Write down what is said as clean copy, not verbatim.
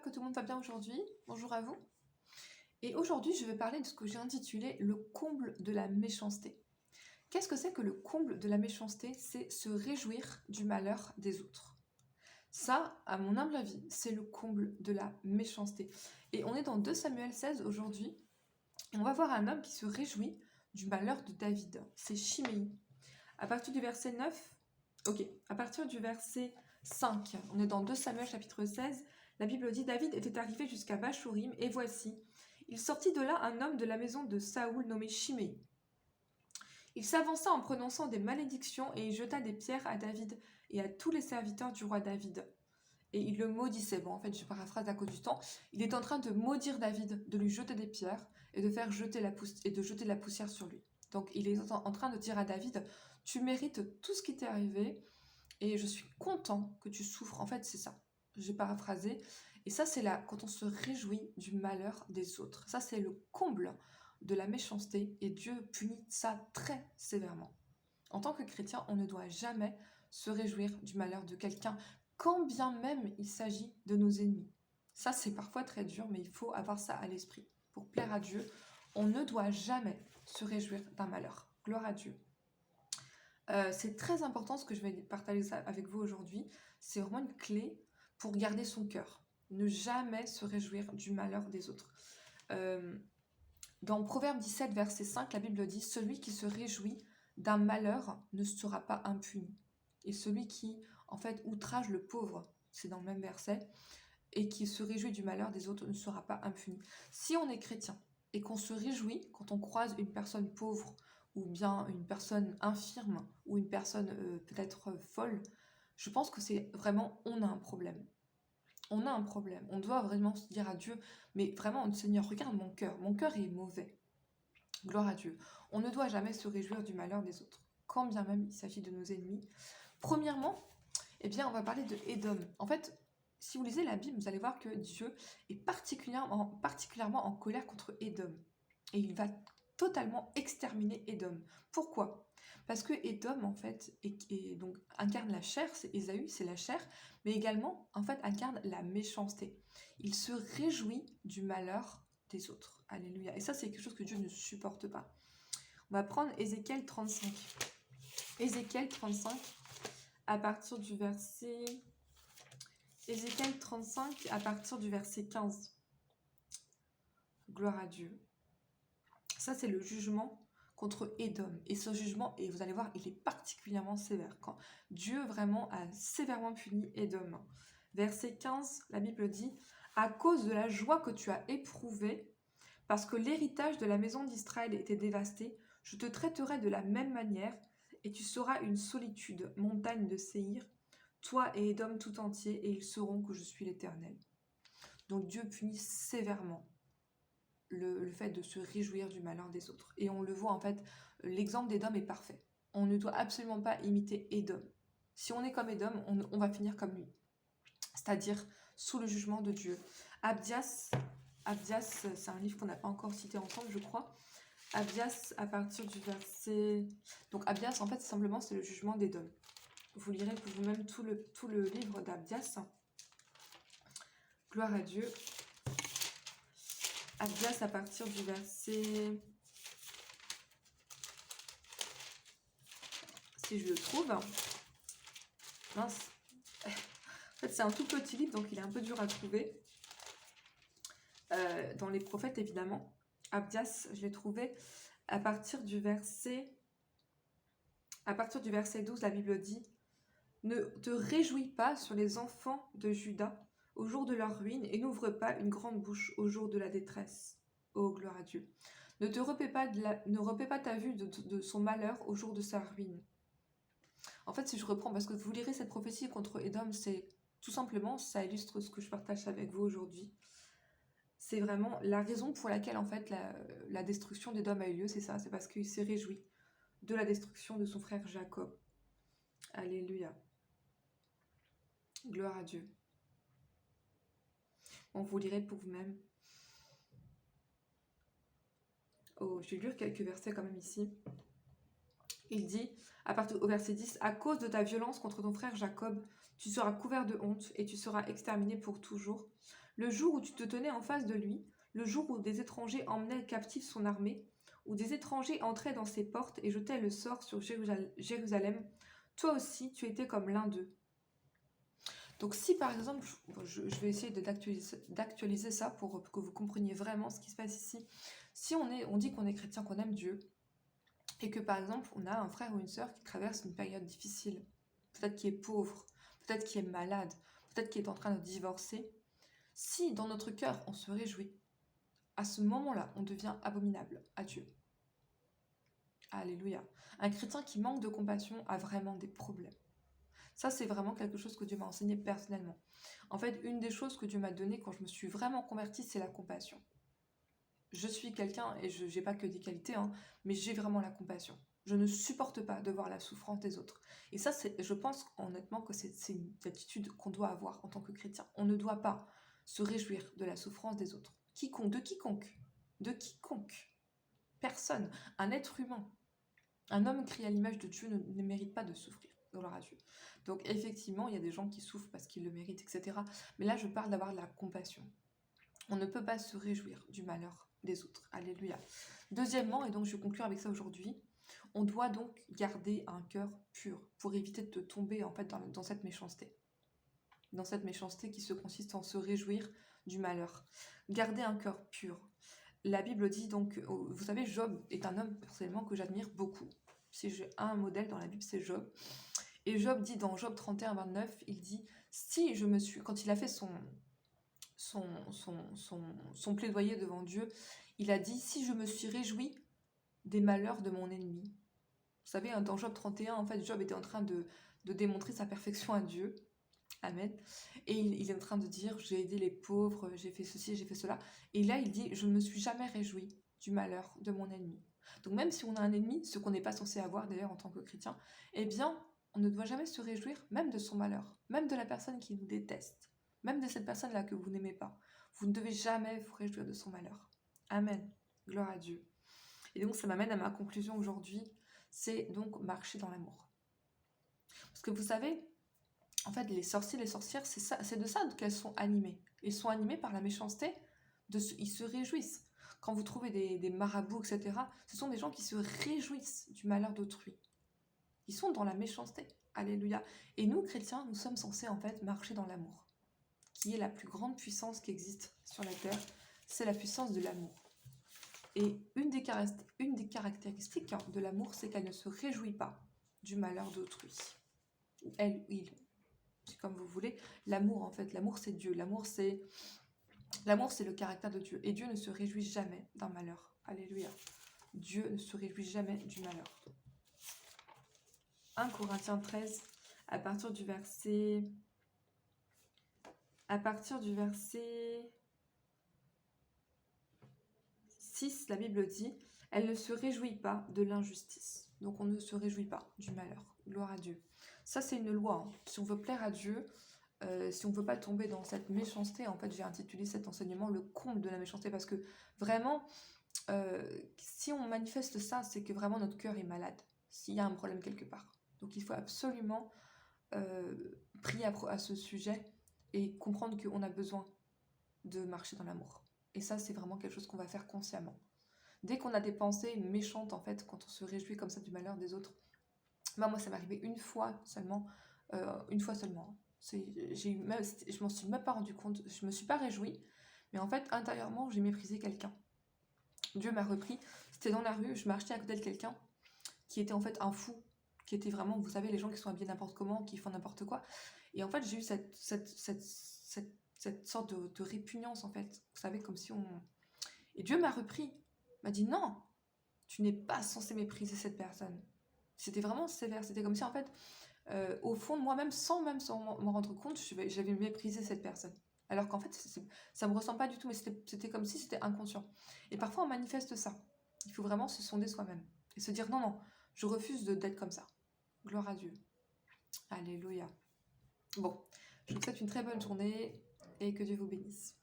j'espère que tout le monde va bien aujourd'hui. Bonjour à vous. Et aujourd'hui, je vais parler de ce que j'ai intitulé le comble de la méchanceté. Qu'est-ce que c'est que le comble de la méchanceté? C'est se réjouir du malheur des autres. Ça, à mon humble avis, c'est le comble de la méchanceté. Et on est dans 2 Samuel 16 aujourd'hui, et on va voir un homme qui se réjouit du malheur de David. C'est Shimei. À partir du verset 9, à partir du verset 5, on est dans 2 Samuel chapitre 16, la Bible dit: David était arrivé jusqu'à Bachorim, et voici, il sortit de là un homme de la maison de Saoul nommé Shimei. Il s'avança en prononçant des malédictions et il jeta des pierres à David et à tous les serviteurs du roi David. Et il le maudissait. Bon, en fait, je paraphrase à cause du temps. Il est en train de maudire David, de lui jeter des pierres et de faire jeter jeter de la poussière sur lui. Donc, il est en train de dire à David: tu mérites tout ce qui t'est arrivé et je suis content que tu souffres. En fait, c'est ça. J'ai paraphrasé. Et ça, c'est là, quand on se réjouit du malheur des autres. Ça, c'est le comble de la méchanceté et Dieu punit ça très sévèrement. En tant que chrétien, on ne doit jamais se réjouir du malheur de quelqu'un, quand bien même il s'agit de nos ennemis. Ça, c'est parfois très dur, mais il faut avoir ça à l'esprit. Pour plaire à Dieu, on ne doit jamais se réjouir d'un malheur. Gloire à Dieu. C'est très important ce que je vais partager ça avec vous aujourd'hui. C'est vraiment une clé pour garder son cœur. Ne jamais se réjouir du malheur des autres. Dans Proverbe 17, verset 5, la Bible dit: celui qui se réjouit d'un malheur ne sera pas impuni. Et celui qui, en fait, outrage le pauvre, c'est dans le même verset, et qui se réjouit du malheur des autres ne sera pas impuni. Si on est chrétien et qu'on se réjouit quand on croise une personne pauvre ou bien une personne infirme ou une personne peut-être folle, je pense que c'est vraiment, on a un problème. On a un problème. On doit vraiment se dire à Dieu, mais vraiment, Seigneur, regarde mon cœur est mauvais. Gloire à Dieu. On ne doit jamais se réjouir du malheur des autres, quand bien même il s'agit de nos ennemis. Premièrement, eh bien, on va parler de Édom. En fait, si vous lisez la Bible, vous allez voir que Dieu est particulièrement en colère contre Édom. Et il va totalement exterminer Édom. Pourquoi? Parce que Édom, en fait, donc, incarne la chair, c'est Ésaü, c'est la chair, mais également, en fait, incarne la méchanceté. Il se réjouit du malheur des autres. Alléluia. Et ça, c'est quelque chose que Dieu ne supporte pas. On va prendre Ézéchiel 35. Ézéchiel 35, à partir du verset... Ézéchiel 35, à partir du verset 15. Gloire à Dieu. Ça, c'est le jugement contre Édom. Et ce jugement, et vous allez voir, il est particulièrement sévère. Quand Dieu vraiment a sévèrement puni Édom. Verset 15, la Bible dit: à cause de la joie que tu as éprouvée, parce que l'héritage de la maison d'Israël était dévasté, je te traiterai de la même manière, et tu seras une solitude, montagne de Séhir, toi et Édom tout entier, et ils sauront que je suis l'Éternel. Donc Dieu punit sévèrement le fait de se réjouir du malheur des autres. Et on le voit en fait, l'exemple d'Édom est parfait. On ne doit absolument pas imiter Édom. Si on est comme Édom, on va finir comme lui. C'est-à-dire sous le jugement de Dieu. Abdias, c'est un livre qu'on n'a pas encore cité ensemble, je crois. Abdias, à partir du verset... Donc Abdias, en fait, simplement, c'est le jugement d'Édom. Vous lirez pour vous-même tout le livre d'Abdias. Gloire à Dieu. Abdias, à partir du verset... Si je le trouve... Mince. En fait, c'est un tout petit livre, donc il est un peu dur à trouver. Dans les prophètes, évidemment. Abdias, je l'ai trouvé à partir du verset 12, la Bible dit: ne te réjouis pas sur les enfants de Juda au jour de leur ruine, et n'ouvre pas une grande bouche au jour de la détresse. Oh, gloire à Dieu. Ne repais pas ta vue de son malheur au jour de sa ruine. En fait, si je reprends, parce que vous lirez cette prophétie contre Édom, c'est tout simplement, ça illustre ce que je partage avec vous aujourd'hui. C'est vraiment la raison pour laquelle, en fait, la destruction d'Édom a eu lieu, c'est ça, c'est parce qu'il s'est réjoui de la destruction de son frère Jacob. Alléluia. Gloire à Dieu. Bon, vous lirez pour vous-même. Oh, je vais lire quelques versets quand même ici. Il dit, à partir au verset 10, « À cause de ta violence contre ton frère Jacob, tu seras couvert de honte et tu seras exterminé pour toujours. Le jour où tu te tenais en face de lui, le jour où des étrangers emmenaient captif son armée, où des étrangers entraient dans ses portes et jetaient le sort sur Jérusalem, toi aussi tu étais comme l'un d'eux. Donc si par exemple, je vais essayer d'actualiser ça pour que vous compreniez vraiment ce qui se passe ici. Si on dit qu'on est chrétien, qu'on aime Dieu, et que par exemple on a un frère ou une sœur qui traverse une période difficile, peut-être qui est pauvre, peut-être qui est malade, peut-être qui est en train de divorcer, si dans notre cœur on se réjouit, à ce moment-là on devient abominable à Dieu. Alléluia. Un chrétien qui manque de compassion a vraiment des problèmes. Ça, c'est vraiment quelque chose que Dieu m'a enseigné personnellement. En fait, une des choses que Dieu m'a donné quand je me suis vraiment convertie, c'est la compassion. Je suis quelqu'un, et je n'ai pas que des qualités, hein, mais j'ai vraiment la compassion. Je ne supporte pas de voir la souffrance des autres. Et ça, je pense honnêtement que c'est une attitude qu'on doit avoir en tant que chrétien. On ne doit pas se réjouir de la souffrance des autres. De quiconque. Personne. Un être humain. Un homme créé à l'image de Dieu ne mérite pas de souffrir. Gloire à Dieu. Donc effectivement, il y a des gens qui souffrent parce qu'ils le méritent, etc. Mais là, je parle d'avoir de la compassion. On ne peut pas se réjouir du malheur des autres. Alléluia. Deuxièmement, et donc je vais conclure avec ça aujourd'hui, on doit donc garder un cœur pur pour éviter de tomber en fait dans cette méchanceté. Dans cette méchanceté qui se consiste en se réjouir du malheur. Garder un cœur pur. La Bible dit donc, vous savez, Job est un homme personnellement que j'admire beaucoup. Si j'ai un modèle dans la Bible, c'est Job. Et Job dit dans Job 31, 29, il dit, si je me suis, quand il a fait son plaidoyer devant Dieu, il a dit, si je me suis réjoui des malheurs de mon ennemi. Vous savez, dans Job 31, en fait, Job était en train de démontrer sa perfection à Dieu. Amen. Et il est en train de dire, j'ai aidé les pauvres, j'ai fait ceci, j'ai fait cela. Et là, il dit, je ne me suis jamais réjoui du malheur de mon ennemi. Donc même si on a un ennemi, ce qu'on n'est pas censé avoir d'ailleurs en tant que chrétien, eh bien, on ne doit jamais se réjouir même de son malheur, même de la personne qui nous déteste, même de cette personne-là que vous n'aimez pas. Vous ne devez jamais vous réjouir de son malheur. Amen. Gloire à Dieu. Et donc ça m'amène à ma conclusion aujourd'hui, c'est donc marcher dans l'amour. Parce que vous savez, en fait, les sorciers, les sorcières, c'est de ça qu'elles sont animées. Ils sont animés par la méchanceté, ils se réjouissent. Quand vous trouvez des marabouts, etc., ce sont des gens qui se réjouissent du malheur d'autrui. Ils sont dans la méchanceté. Alléluia. Et nous, chrétiens, nous sommes censés en fait marcher dans l'amour, qui est la plus grande puissance qui existe sur la terre. C'est la puissance de l'amour. Et une des caractéristiques de l'amour, c'est qu'elle ne se réjouit pas du malheur d'autrui. Elle ou il. C'est comme vous voulez. L'amour, en fait, l'amour c'est Dieu. L'amour c'est le caractère de Dieu. Et Dieu ne se réjouit jamais d'un malheur. Alléluia. Dieu ne se réjouit jamais du malheur. 1 Corinthiens 13, à partir du verset 6, la Bible dit, elle ne se réjouit pas de l'injustice. Donc on ne se réjouit pas du malheur. Gloire à Dieu. Ça c'est une loi. Hein. Si on veut plaire à Dieu, si on ne veut pas tomber dans cette méchanceté, en fait j'ai intitulé cet enseignement le comble de la méchanceté, parce que vraiment, si on manifeste ça, c'est que vraiment notre cœur est malade, s'il y a un problème quelque part. Donc il faut absolument prier à ce sujet et comprendre qu'on a besoin de marcher dans l'amour. Et ça, c'est vraiment quelque chose qu'on va faire consciemment. Dès qu'on a des pensées méchantes, en fait, quand on se réjouit comme ça du malheur des autres, moi ça m'est arrivé une fois seulement. Je m'en suis même pas rendu compte, je me suis pas réjouie, mais en fait, intérieurement, j'ai méprisé quelqu'un. Dieu m'a repris, c'était dans la rue, je marchais à côté de quelqu'un qui était en fait un fou, qui était vraiment, vous savez, les gens qui sont habillés n'importe comment, qui font n'importe quoi. Et en fait, j'ai eu cette sorte de répugnance, en fait. Vous savez, comme si on... Et Dieu m'a repris, m'a dit, non, tu n'es pas censé mépriser cette personne. C'était vraiment sévère. C'était comme si, en fait, au fond de moi-même, sans m'en rendre compte, j'avais méprisé cette personne. Alors qu'en fait, ça me ressemble pas du tout, mais c'était comme si c'était inconscient. Et parfois, on manifeste ça. Il faut vraiment se sonder soi-même. Et se dire, non, je refuse d'être comme ça. Gloire à Dieu. Alléluia. Bon, je vous souhaite une très bonne journée et que Dieu vous bénisse.